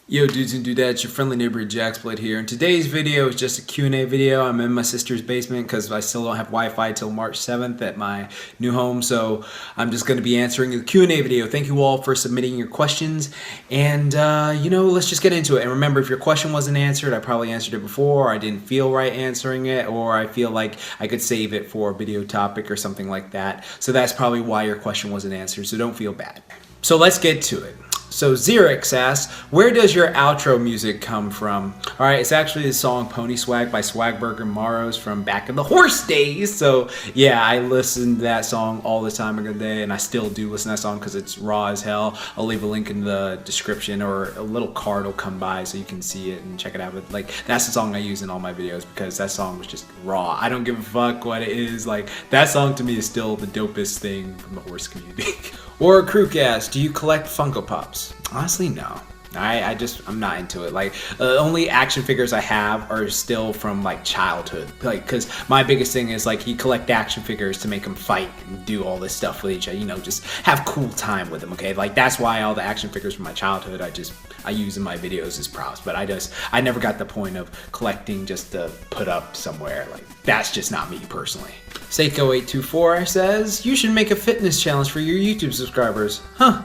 Yo dudes and dudettes, your friendly neighborhood Jaxblade here, and today's video is just a Q&A video. I'm in my sister's basement because I still don't have Wi-Fi till March 7th at my new home, so I'm just going to be answering the Q&A video. Thank you all for submitting your questions, and let's just get into it. And remember, if your question wasn't answered, I probably answered it before, or I didn't feel right answering it, or I feel like I could save it for a video topic or something like that. So that's probably why your question wasn't answered, so don't feel bad. So let's get to it. So Xerix asks, where does your outro music come from? All right, it's actually the song Pony Swag by Swagburger Maros from back in the horse days. So yeah, I listened to that song all the time of the day, and I still do listen to that song because it's raw as hell. I'll leave a link in the description, or a little card will come by so you can see it and check it out. But like, that's the song I use in all my videos because that song was just raw. I don't give a fuck what it is. Like, that song to me is still the dopest thing from the horse community. Or Crewcast, do you collect Funko Pops? Honestly, no. I'm not into it. Like, the only action figures I have are still from like childhood. Like, because my biggest thing is like, you collect action figures to make them fight and do all this stuff with each other. You know, just have cool time with them. Okay, like that's why all the action figures from my childhood I use in my videos as props. But I never got the point of collecting just to put up somewhere. Like, that's just not me personally. Seiko824 says, you should make a fitness challenge for your YouTube subscribers. Huh.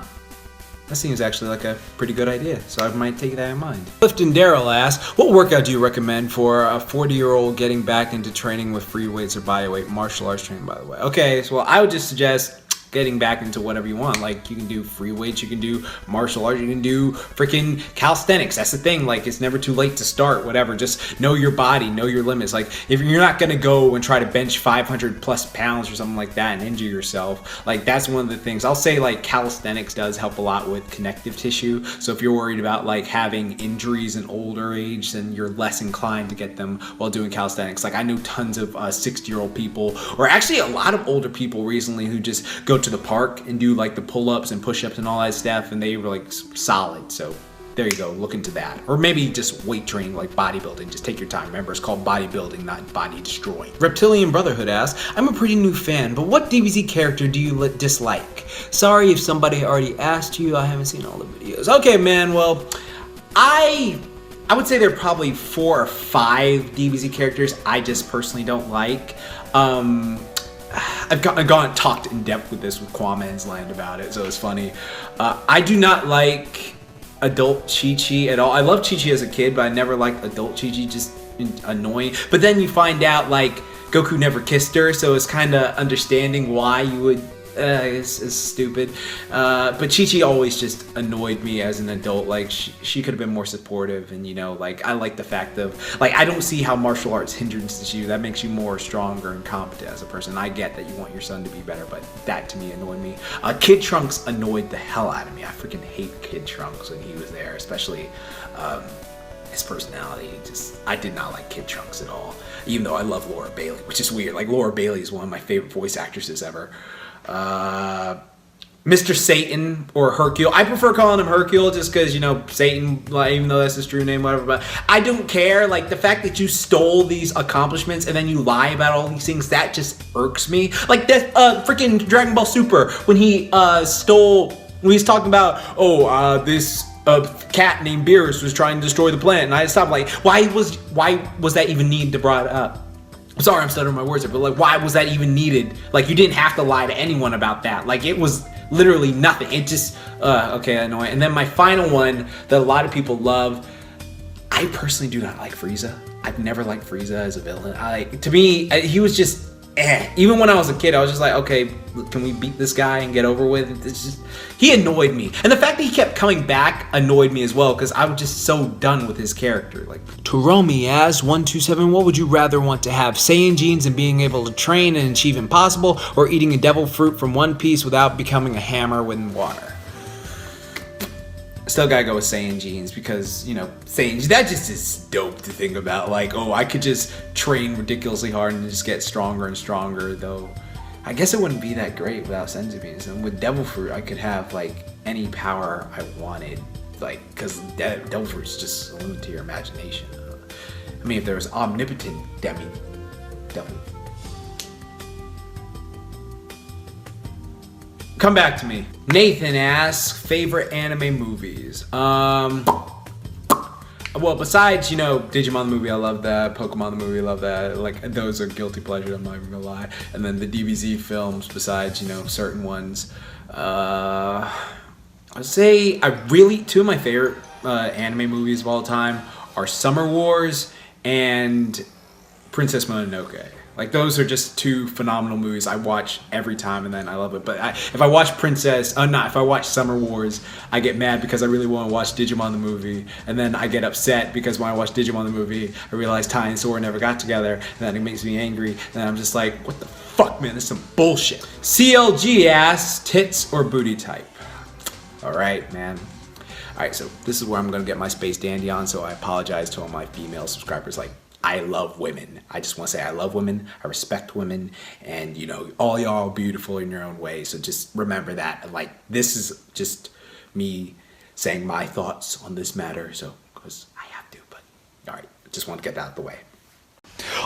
That seems actually like a pretty good idea, so I might take that in mind. Clifton Darrell asks, what workout do you recommend for a 40-year-old getting back into training with free weights or bodyweight martial arts training, by the way? Okay, so I would just suggest getting back into whatever you want. Like, you can do free weights, you can do martial arts, you can do freaking calisthenics. That's the thing. Like, it's never too late to start, whatever. Just know your body, know your limits. Like, if you're not gonna go and try to bench 500 plus pounds or something like that and injure yourself, like, that's one of the things. I'll say like calisthenics does help a lot with connective tissue. So if you're worried about like having injuries in older age, then you're less inclined to get them while doing calisthenics. Like, I know tons of 60-year-old people, or actually a lot of older people recently, who just go to the park and do like the pull-ups and push-ups and all that stuff, and they were like solid. So there you go, look into that. Or maybe just weight training, like bodybuilding. Just take your time. Remember, it's called bodybuilding, not body destroying. Reptilian Brotherhood asks, I'm a pretty new fan, but what DBZ character do you dislike? Sorry if somebody already asked you, I haven't seen all the videos. Okay, man, well, I would say there are probably 4 or 5 DBZ characters I just personally don't like. I've talked in depth with this with Kwaman's Land about it, so it's funny. I do not like adult Chi-Chi at all. I love Chi-Chi as a kid, but I never liked adult Chi-Chi, just annoying. But then you find out like Goku never kissed her, so it's kind of understanding why you would. It's stupid. But Chi-Chi always just annoyed me as an adult. Like, she could have been more supportive, and like, I like the fact of, like, I don't see how martial arts hindrances you. That makes you more stronger and competent as a person. I get that you want your son to be better, but that to me annoyed me. Kid Trunks annoyed the hell out of me. I freaking hate Kid Trunks when he was there, especially his personality. I did not like Kid Trunks at all, even though I love Laura Bailey, which is weird. Like, Laura Bailey is one of my favorite voice actresses ever. Mr. Satan or Hercule. I prefer calling him Hercule just because, Satan, like, even though that's his true name, whatever, but I don't care. Like, the fact that you stole these accomplishments and then you lie about all these things, that just irks me. Like, that freaking Dragon Ball Super, when he when he's talking about, this cat named Beerus was trying to destroy the planet, and I stopped, like, why was that even needed to brought up? Sorry, I'm stuttering my words here, but like, why was that even needed? Like, you didn't have to lie to anyone about that. Like, it was literally nothing. It just, okay, annoying. And then my final one that a lot of people love, I personally do not like Frieza. I've never liked Frieza as a villain. To me, he was just, Even when I was a kid, I was just like, okay, can we beat this guy and get over with? It's just, he annoyed me. And the fact that he kept coming back annoyed me as well, because I was just so done with his character. Like, Toromi asks, 127, what would you rather want to have? Saiyan genes and being able to train and achieve impossible, or eating a devil fruit from One Piece without becoming a hammer in water? Still gotta go with Saiyan genes, because, Saiyan, that just is dope to think about. Like, oh, I could just train ridiculously hard and just get stronger and stronger, though I guess it wouldn't be that great without Senzu beans. And with Devil Fruit, I could have, like, any power I wanted, like, because Devil Fruit's just limited to your imagination. I mean, if there was omnipotent Devil. Come back to me. Nathan asks, favorite anime movies. Well, besides, you know, Digimon the movie, I love that. Pokemon the movie, I love that. Like, those are guilty pleasure, I'm not even gonna lie. And then the DBZ films, besides, you know, certain ones. I'd say two of my favorite anime movies of all time are Summer Wars and Princess Mononoke. Like, those are just two phenomenal movies I watch every time, and then I love it. But if I watch if I watch Summer Wars, I get mad because I really want to watch Digimon the movie, and then I get upset because when I watch Digimon the movie, I realize Tai and Sora never got together, and then it makes me angry, and then I'm just like, what the fuck, man, this is some bullshit. CLG asks, tits or booty type? Alright, man. Alright, so this is where I'm going to get my Space Dandy on, so I apologize to all my female subscribers. Like, I love women. I just want to say I love women, I respect women, and, you know, all y'all are beautiful in your own way, so just remember that. Like, this is just me saying my thoughts on this matter, so, because I have to, but, alright, just want to get that out of the way.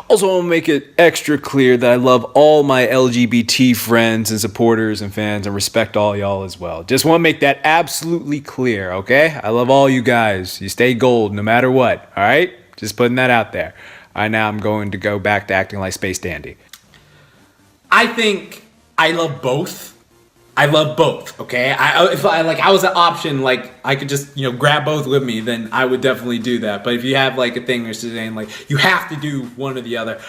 Also, I want to make it extra clear that I love all my LGBT friends and supporters and fans and respect all y'all as well. Just want to make that absolutely clear, okay? I love all you guys. You stay gold no matter what, alright? Just putting that out there. All right, now I'm going to go back to acting like Space Dandy. I think I love both. I love both, okay? If I was an option, like, I could just, you know, grab both with me, then I would definitely do that. But if you have, like, a thing or saying, like, you have to do one or the other,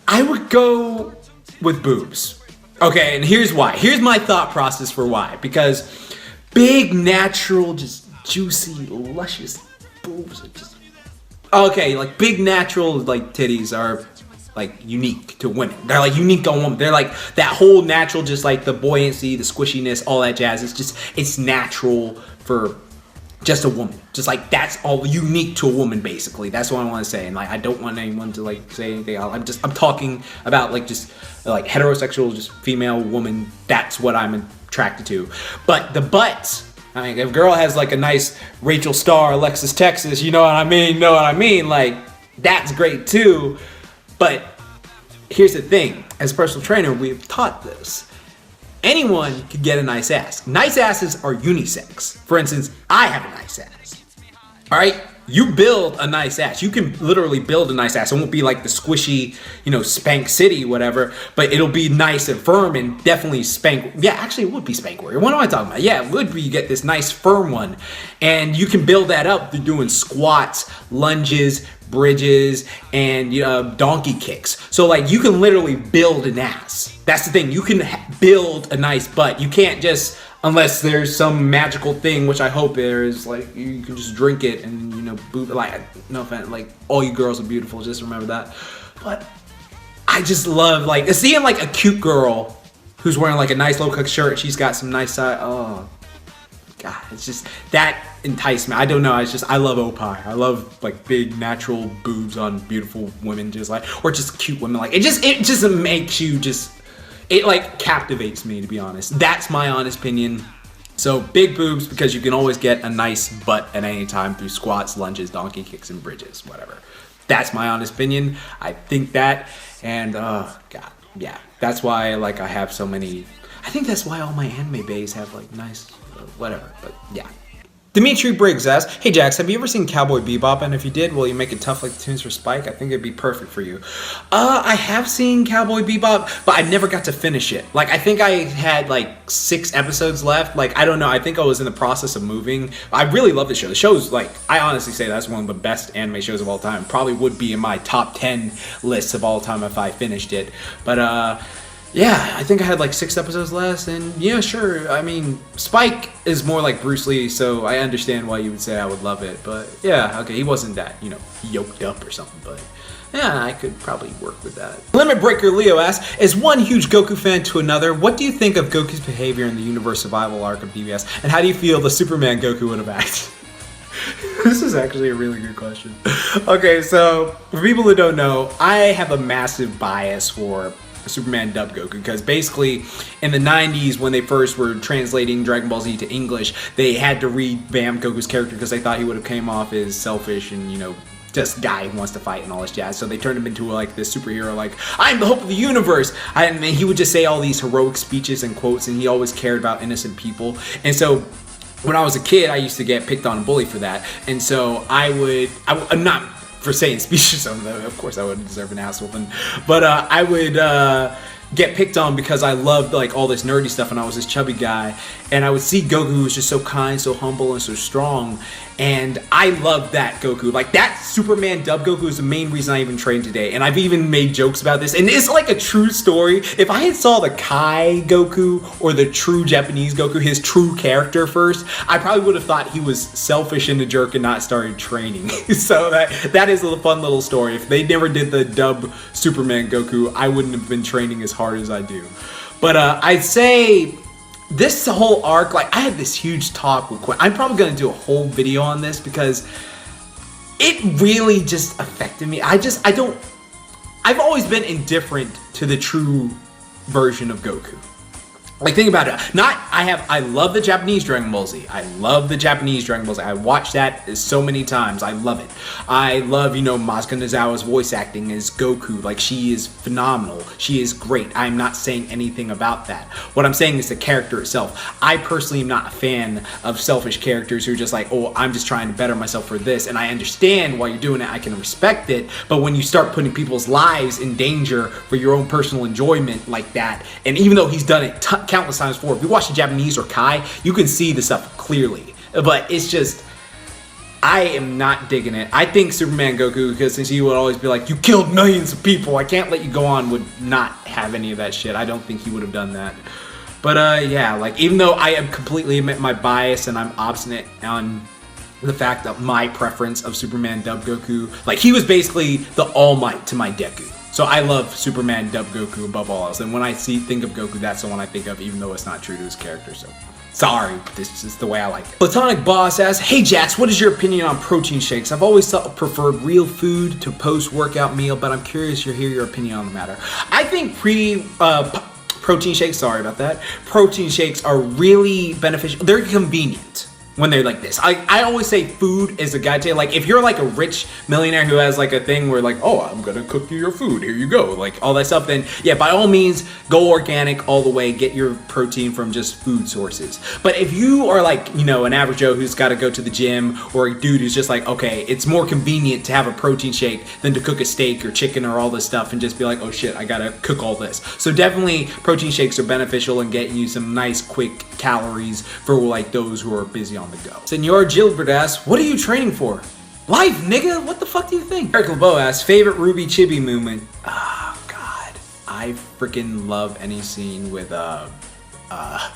I would go with boobs. Okay, and here's why. Here's my thought process for why. Because big, natural, just juicy, luscious boobs are just... Okay, like, big, natural, like, titties are... like unique to women. They're like unique to a woman. They're like that whole natural, just like the buoyancy, the squishiness, all that jazz. It's natural for just a woman. Just like that's all unique to a woman, basically. That's what I want to say. And like I don't want anyone to like say anything else. I'm talking about like just like heterosexual, just female woman. That's what I'm attracted to. But the butts. I mean, if a girl has like a nice Rachel Starr, Alexis Texas, you know what I mean? Like that's great too. But here's the thing, as a personal trainer, we've taught this. Anyone could get a nice ass. Nice asses are unisex. For instance, I have a nice ass. All right? You build a nice ass. You can literally build a nice ass. It won't be like the squishy, you know, Spank City, whatever, but it'll be nice and firm and definitely spank. Yeah, actually, it would be Spank Warrior. What am I talking about? Yeah, it would be. You get this nice firm one. And you can build that up through doing squats, lunges, bridges, and donkey kicks. So like you can literally build an ass. That's the thing. You can build a nice butt. You can't just, unless there's some magical thing, which I hope there is, like you can just drink it and like no offense, like all you girls are beautiful. Just remember that. But I just love like seeing like a cute girl who's wearing like a nice low cut shirt. She's got some nice side. Oh God, it's just that entice me. I don't know. I love opie. I love like big natural boobs on beautiful women, just like, or just cute women. Like it just makes you it like captivates me, to be honest. That's my honest opinion. So big boobs because you can always get a nice butt at any time through squats, lunges, donkey kicks, and bridges, whatever. That's my honest opinion. I think that, and God, yeah, that's why like I have so many. I think that's why all my anime bays have like nice. Whatever, but yeah. Dimitri Briggs asks, hey Jax, have you ever seen Cowboy Bebop? And if you did, will you make it tough like the tunes for Spike? I think it'd be perfect for you. I have seen Cowboy Bebop, but I never got to finish it. Like, I think I had like 6 episodes left. Like, I don't know. I think I was in the process of moving. I really love the show. The show's like, I honestly say that's one of the best anime shows of all time. Probably would be in my top 10 lists of all time if I finished it. But, yeah, I think I had like 6 episodes left, and yeah, sure. I mean, Spike is more like Bruce Lee, so I understand why you would say I would love it. But yeah, okay, he wasn't that, yoked up or something, but yeah, I could probably work with that. Limit Breaker Leo asks, as one huge Goku fan to another, what do you think of Goku's behavior in the universe survival arc of BBS, and how do you feel the Superman Goku would have acted? This is actually a really good question. Okay, so for people who don't know, I have a massive bias for Superman dub Goku, because basically in the 90s when they first were translating Dragon Ball Z to English, they had to revamp Goku's character because they thought he would have came off as selfish and just guy who wants to fight and all this jazz. So they turned him into like this superhero, like, I'm the hope of the universe. And he would just say all these heroic speeches and quotes, and he always cared about innocent people. And so when I was a kid, I used to get picked on and bullied for that. And so I'm not for saying speeches on them, of course I would deserve an ass whooping, but I would get picked on because I loved like all this nerdy stuff and I was this chubby guy, and I would see Goku who was just so kind, so humble, and so strong, and I loved that Goku. Like that Superman dub Goku is the main reason I even trained today, and I've even made jokes about this, and it's like a true story. If I had saw the Kai Goku or the true Japanese Goku, his true character first, I probably would have thought he was selfish and a jerk and not started training. So that is a fun little story. If they never did the dub Superman Goku, I wouldn't have been training as hard as I do. But I'd say this whole arc, like I had this huge talk with Quinn. I'm probably going to do a whole video on this because it really just affected me. I've always been indifferent to the true version of Goku. Like, think about it. I love the Japanese Dragon Ball Z. I love the Japanese Dragon Ball Z. I watched that so many times. I love it. I love, Masuka Nozawa's voice acting as Goku. Like, she is phenomenal. She is great. I'm not saying anything about that. What I'm saying is the character itself. I personally am not a fan of selfish characters who are just like, oh, I'm just trying to better myself for this. And I understand why you're doing it. I can respect it. But when you start putting people's lives in danger for your own personal enjoyment like that, and even though he's done it countless times before. If you watch the Japanese or Kai, you can see the stuff clearly. But it's just, I am not digging it. I think Superman Goku, because since he would always be like, you killed millions of people, I can't let you go on, would not have any of that shit. I don't think he would have done that. But yeah, like, even though I am completely admit my bias and I'm obstinate on the fact that my preference of Superman dub Goku, like, he was basically the All Might to my Deku. So I love Superman dub Goku above all else. And when I think of Goku, that's the one I think of, even though it's not true to his character. So sorry, this is the way I like it. Platonic Boss asks, hey Jax, what is your opinion on protein shakes? I've always preferred real food to post-workout meal, but I'm curious to hear your opinion on the matter. I think protein shakes, sorry about that, protein shakes are really beneficial. They're convenient when they're like this. I always say food is a guide to, like, if you're like a rich millionaire who has like a thing where like, oh, I'm gonna cook you your food, here you go, like all that stuff, then yeah, by all means, go organic all the way, get your protein from just food sources. But if you are like, an average Joe who's gotta go to the gym, or a dude who's just like, okay, it's more convenient to have a protein shake than to cook a steak or chicken or all this stuff and just be like, oh shit, I gotta cook all this. So definitely protein shakes are beneficial in getting you some nice quick calories for like those who are busy on the go. Senor Gilbert asks, what are you training for? Life, nigga, what the fuck do you think? Eric LeBeau asks, favorite Ruby Chibi movement? Oh god, I freaking love any scene with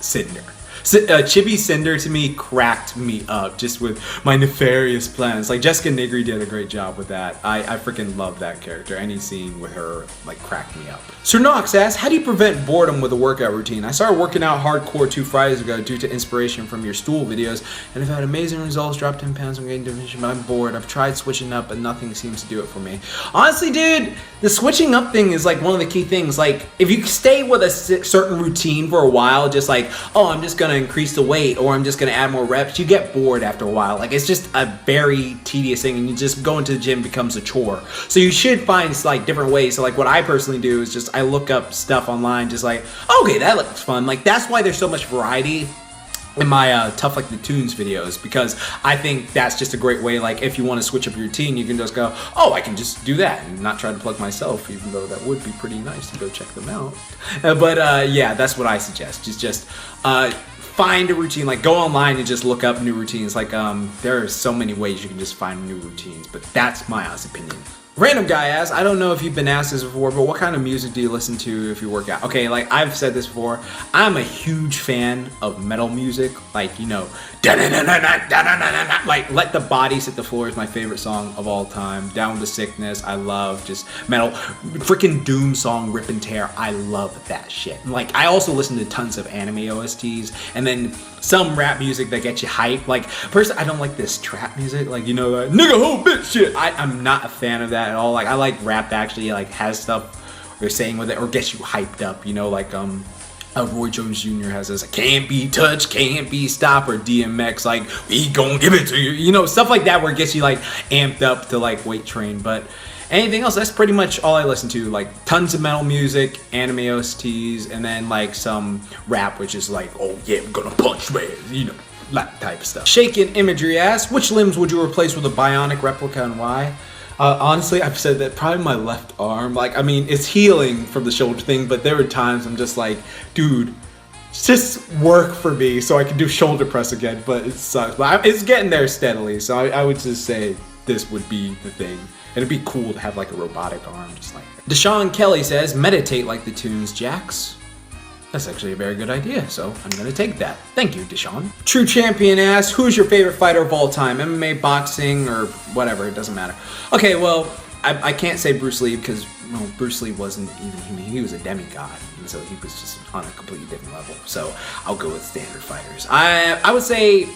Cinder. Chibi Cinder to me cracked me up just with my nefarious plans. Like, Jessica Nigri did a great job with that. I freaking love that character. Any scene with her like cracked me up. Sir Knox asks, how do you prevent boredom with a workout routine? I started working out hardcore 2 Fridays ago due to inspiration from your stool videos and have had amazing results. Dropped 10 pounds, I'm getting definition, but I'm bored. I've tried switching up, but nothing seems to do it for me. Honestly, dude, the switching up thing is like one of the key things. Like, if you stay with a certain routine for a while, just like, oh, I'm just gonna increase the weight or I'm just gonna add more reps, you get bored after a while. Like, it's just a very tedious thing, and you just going to the gym becomes a chore. So you should find like different ways. So like what I personally do is just I look up stuff online, just like, okay, that looks fun. Like, that's why there's so much variety in my Tough Like the Tunes videos, because I think that's just a great way. Like, if you want to switch up your routine, you can just go, oh, I can just do that and not try to plug myself, even though that would be pretty nice to go check them out. But yeah, that's what I suggest. Just find a routine. Like, go online and just look up new routines. Like, there are so many ways you can just find new routines, but that's my honest opinion. Random guy asks, I don't know if you've been asked this before, but what kind of music do you listen to if you work out? Okay, like, I've said this before, I'm a huge fan of metal music. Like, like, Let the Bodies Hit the Floor is my favorite song of all time. Down with the Sickness, I love just metal. Freaking Doom song, Rip and Tear, I love that shit. Like, I also listen to tons of anime OSTs, and then some rap music that gets you hyped. Like, personally, I don't like this trap music, like, like, nigga, whole bitch shit. I'm not a fan of that at all. Like, I like rap that actually, like, has stuff they're saying with it, or gets you hyped up, like, Roy Jones Jr. has this, can't be touched, can't be stopped, or DMX, like, we gon' give it to you, stuff like that, where it gets you, like, amped up to, like, weight train. But anything else, that's pretty much all I listen to. Like, tons of metal music, anime OSTs, and then, like, some rap, which is like, oh yeah, we're gonna punch, man, that type of stuff. Shaken Imagery asks, which limbs would you replace with a bionic replica and why? Honestly, I've said that probably my left arm. Like, I mean, it's healing from the shoulder thing, but there are times I'm just like, dude, just work for me so I can do shoulder press again, but it sucks. But it's getting there steadily, so I would just say this would be the thing. It'd be cool to have like a robotic arm, just like that. Deshaun Kelly says, meditate like the tunes, Jax. That's actually a very good idea, so I'm gonna take that. Thank you, Deshaun. True Champion asks, who's your favorite fighter of all time? MMA, boxing, or whatever, it doesn't matter. Okay, well, I can't say Bruce Lee because, well, Bruce Lee wasn't even human. He was a demigod, and so he was just on a completely different level. So I'll go with standard fighters. I would say,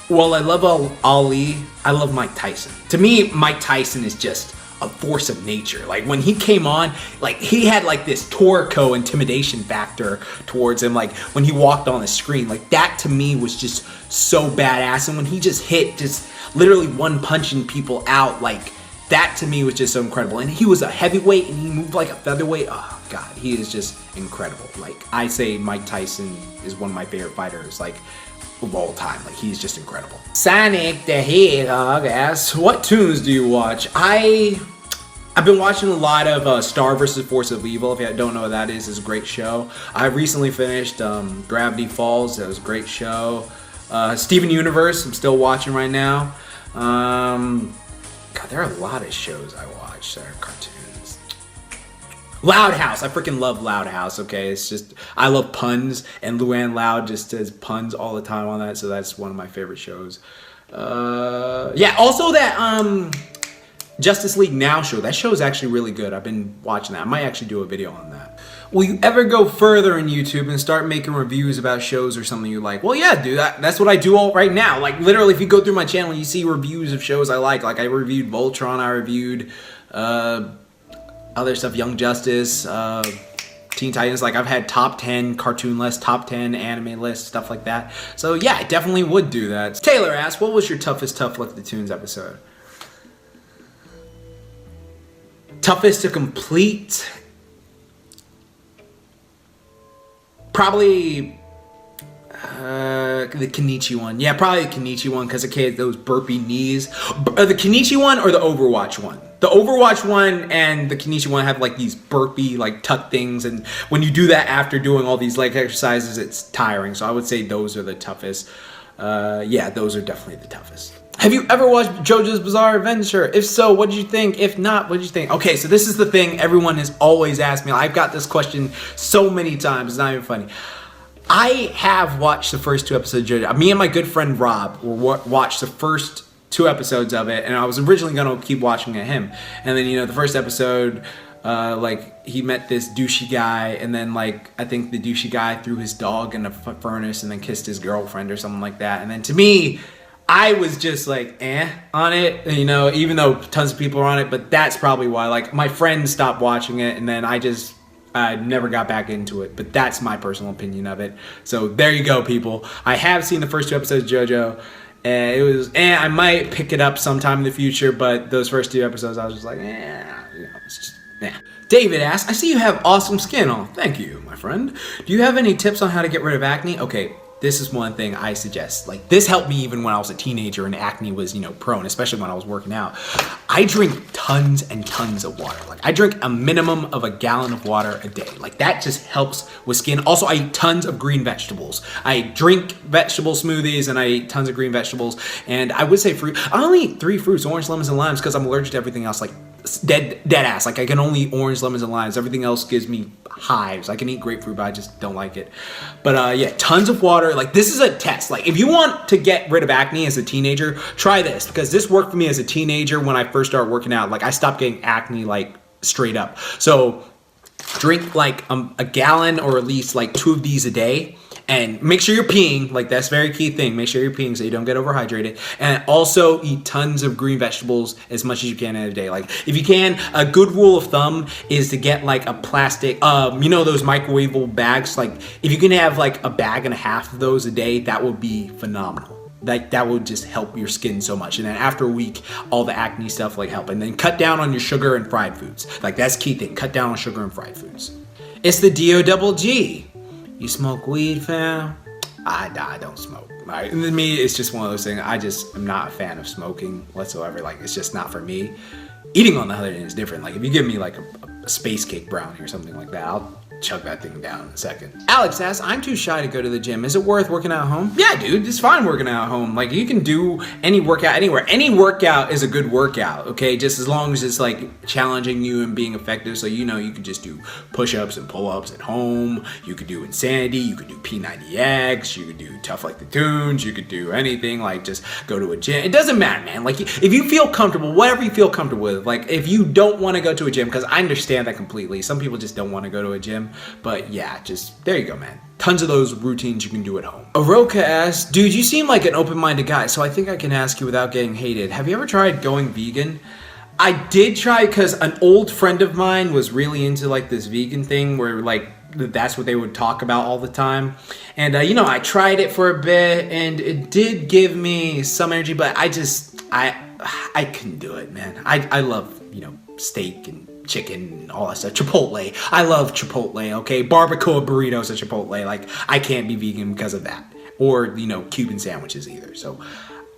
well, I love Ali. I love Mike Tyson. To me, Mike Tyson is just a force of nature. Like when he came on, like he had like this Torco intimidation factor towards him. Like when he walked on the screen, like that to me was just so badass. And when he just hit, just literally one punching people out, like that to me was just so incredible. And he was a heavyweight and he moved like a featherweight. Oh God, he is just incredible. Like I say Mike Tyson is one of my favorite fighters, like of all time. Like he's just incredible. Sonic the Hedgehog asks, what tunes do you watch? I've been watching a lot of Star vs. Force of Evil. If you don't know what that is, it's a great show. I recently finished Gravity Falls. That was a great show. Steven Universe, I'm still watching right now. God, there are a lot of shows I watch that are cartoons. Loud House, I freaking love Loud House, okay? It's just, I love puns, and Luann Loud just says puns all the time on that, so that's one of my favorite shows. Yeah, also that Justice League Now show, that show is actually really good. I've been watching that. I might actually do a video on that. Will you ever go further in YouTube and start making reviews about shows or something you like? Well, yeah, dude, that's what I do all right now. Like, literally, if you go through my channel, you see reviews of shows I like. Like, I reviewed Voltron, I reviewed other stuff, Young Justice, Teen Titans. Like, I've had top 10 cartoon lists, top 10 anime lists, stuff like that. So, yeah, I definitely would do that. Taylor asks, what was your toughest Tough Luck the Tunes episode? Toughest to complete? Probably the Kenichi one. Yeah, probably the Kenichi one because it had those burpy knees. The Kenichi one or the Overwatch one? The Overwatch one and the Kenichi one have like these burpy, like tuck things, and when you do that after doing all these leg exercises, it's tiring. So I would say those are the toughest. Yeah, those are definitely the toughest. Have you ever watched JoJo's Bizarre Adventure? If so, what did you think? If not, what did you think? Okay, so this is the thing everyone has always asked me. I've got this question so many times, it's not even funny. I have watched the first 2 episodes of JoJo. Me and my good friend Rob watched the first 2 episodes of it, and I was originally going to keep watching it him. And then, you know, the first episode, like, he met this douchey guy, and then, like, I think the douchey guy threw his dog in a furnace and then kissed his girlfriend or something like that. And then to me, I was just like, on it, you know, even though tons of people are on it, but that's probably why. Like, my friends stopped watching it, and then I never got back into it, but that's my personal opinion of it. So there you go, people. I have seen the first 2 episodes of JoJo, and it was, I might pick it up sometime in the future, but those first 2 episodes, I was just like, you know, it's just, David asks, I see you have awesome skin. Oh, thank you, my friend. Do you have any tips on how to get rid of acne? Okay. This is one thing I suggest. Like, this helped me even when I was a teenager and acne was, you know, prone, especially when I was working out. I drink tons and tons of water. Like, I drink a minimum of 1 gallon of water a day. Like, that just helps with skin. Also, I eat tons of green vegetables. I drink vegetable smoothies and I eat tons of green vegetables. And I would say fruit. I only eat 3 fruits, orange, lemons, and limes, because I'm allergic to everything else. Like, dead ass. Like, I can only eat orange, lemons, and limes. Everything else gives me hives. I can eat grapefruit, but I just don't like it. But yeah, tons of water. Like, this is a test. Like, if you want to get rid of acne as a teenager, try this, because this worked for me as a teenager when I first started working out. Like, I stopped getting acne, like, straight up. So drink like 1 gallon or at least like 2 of these a day. And make sure you're peeing. Like, that's a very key thing. Make sure you're peeing so you don't get overhydrated. And also eat tons of green vegetables as much as you can in a day. Like, if you can, a good rule of thumb is to get like a plastic, you know, those microwavable bags. Like, if you can have like 1.5 bags of those a day, that would be phenomenal. Like, that would just help your skin so much. And then after a week, all the acne stuff like help. And then cut down on your sugar and fried foods. Like, that's key thing. Cut down on sugar and fried foods. It's the DOGG. You smoke weed, fam? I don't smoke. Right? And to me, it's just one of those things. I just am not a fan of smoking whatsoever. Like, it's just not for me. Eating on the other end is different. Like, if you give me like a space cake brownie or something like that, I'll chug that thing down in a second. Alex asks, I'm too shy to go to the gym. Is it worth working out at home? Yeah, dude, it's fine working out at home. Like, you can do any workout anywhere. Any workout is a good workout, okay? Just as long as it's like challenging you and being effective. So, you know, you could just do push-ups and pull-ups at home. You could do Insanity. You could do P90X. You could do Tough Like the Tunes. You could do anything. Like, just go to a gym. It doesn't matter, man. Like, if you feel comfortable, whatever you feel comfortable with. Like, if you don't want to go to a gym, because I understand that completely. Some people just don't want to go to a gym. But yeah, just there you go, man. Tons of those routines you can do at home. Aroka asks, dude, you seem like an open-minded guy, so I think I can ask you without getting hated. Have you ever tried going vegan? I did try because an old friend of mine was really into like this vegan thing where like that's what they would talk about all the time. And you know, I tried it for a bit and it did give me some energy, but I couldn't do it, man. I love, you know, steak and chicken and all that stuff. Chipotle. I love Chipotle, okay? Barbacoa burritos at Chipotle. Like, I can't be vegan because of that. Or, you know, Cuban sandwiches either. So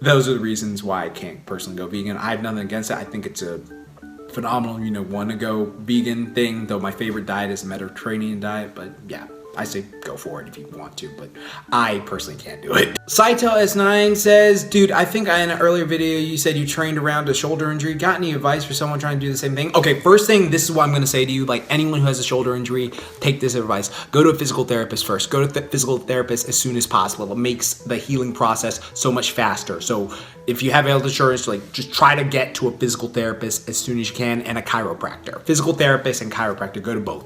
those are the reasons why I can't personally go vegan. I have nothing against it. I think it's a phenomenal, you know, want to go vegan thing, though my favorite diet is a Mediterranean diet. But yeah, I say go for it if you want to, but I personally can't do it. Saito S9 says, dude, I think in an earlier video you said you trained around a shoulder injury. Got any advice for someone trying to do the same thing? Okay, first thing, this is what I'm gonna say to you, like anyone who has a shoulder injury, take this advice. Go to a physical therapist first. Go to the physical therapist as soon as possible. It makes the healing process so much faster. So if you have health insurance, like just try to get to a physical therapist as soon as you can, and a chiropractor. Physical therapist and chiropractor, go to both.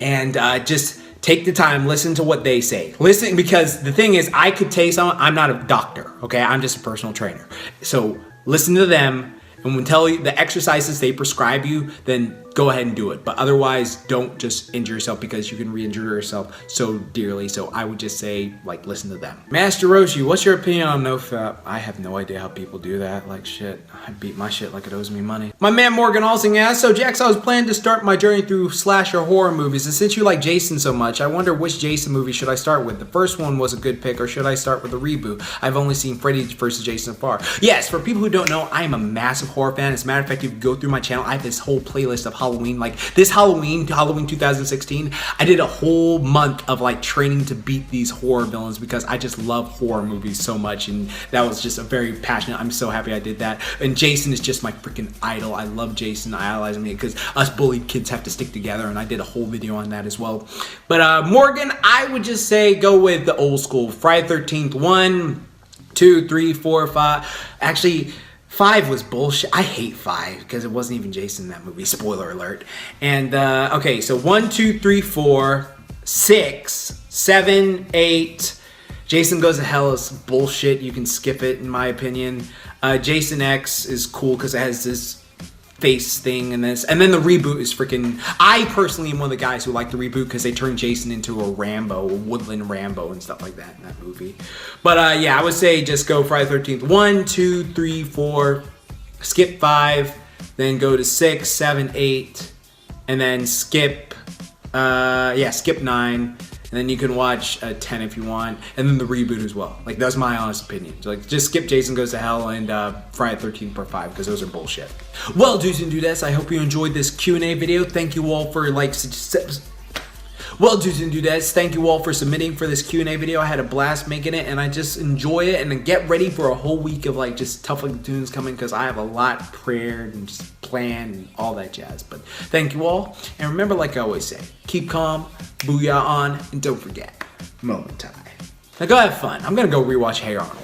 And just take the time, listen to what they say. Listen, because the thing is, I could tell you something, I'm not a doctor, okay? I'm just a personal trainer. So listen to them, and when tell you the exercises they prescribe you, then go ahead and do it. But otherwise, don't just injure yourself because you can re-injure yourself so dearly. So I would just say, like, listen to them. Master Roshi, what's your opinion on NoFap? I have no idea how people do that. Like, shit, I beat my shit like it owes me money. My man Morgan Alsing asks, so Jax, I was planning to start my journey through slasher horror movies. And since you like Jason so much, I wonder which Jason movie should I start with? The first one was a good pick, or should I start with a reboot? I've only seen Freddy vs. Jason so far. Yes, for people who don't know, I am a massive horror fan. As a matter of fact, if you go through my channel, I have this whole playlist of Halloween. Like, this Halloween 2016, I did a whole month of like training to beat these horror villains because I just love horror movies so much, and that was just a very passionate. I'm so happy I did that. And Jason is just my freaking idol. I love Jason. I idolize him because us bullied kids have to stick together, and I did a whole video on that as well. But Morgan, I would just say go with the old school. Friday 13th, 1, 2, 3, 4, 5. Actually, 5 was bullshit. I hate 5 because it wasn't even Jason in that movie. Spoiler alert. And okay, so 1, 2, 3, 4, 6, 7, 8. Jason Goes to Hell is bullshit. You can skip it, in my opinion. Jason X is cool because it has this face thing and this. And then the reboot is freaking... I personally am one of the guys who like the reboot because they turned Jason into a Rambo, a woodland Rambo and stuff like that in that movie. But yeah, I would say just go Friday the 13th. 1, 2, 3, 4. Skip 5. Then go to 6, 7, 8. And then skip... skip 9. And then you can watch 10 if you want, and then the reboot as well. Like, that's my honest opinion. So, like, just skip Jason Goes to Hell and Friday the 13th Part 5, because those are bullshit. Well, dudes and dudettes, I hope you enjoyed this Q&A video. Thank you all for, dudes and dudettes, thank you all for submitting for this Q&A video. I had a blast making it, and I just enjoy it. And then get ready for a whole week of, like, just Tough Like the Tunes coming, because I have a lot prepared and just planned and all that jazz. But thank you all, and remember, like I always say, keep calm, booyah on, and don't forget, moment time. Now go have fun. I'm gonna go rewatch Hey Arnold.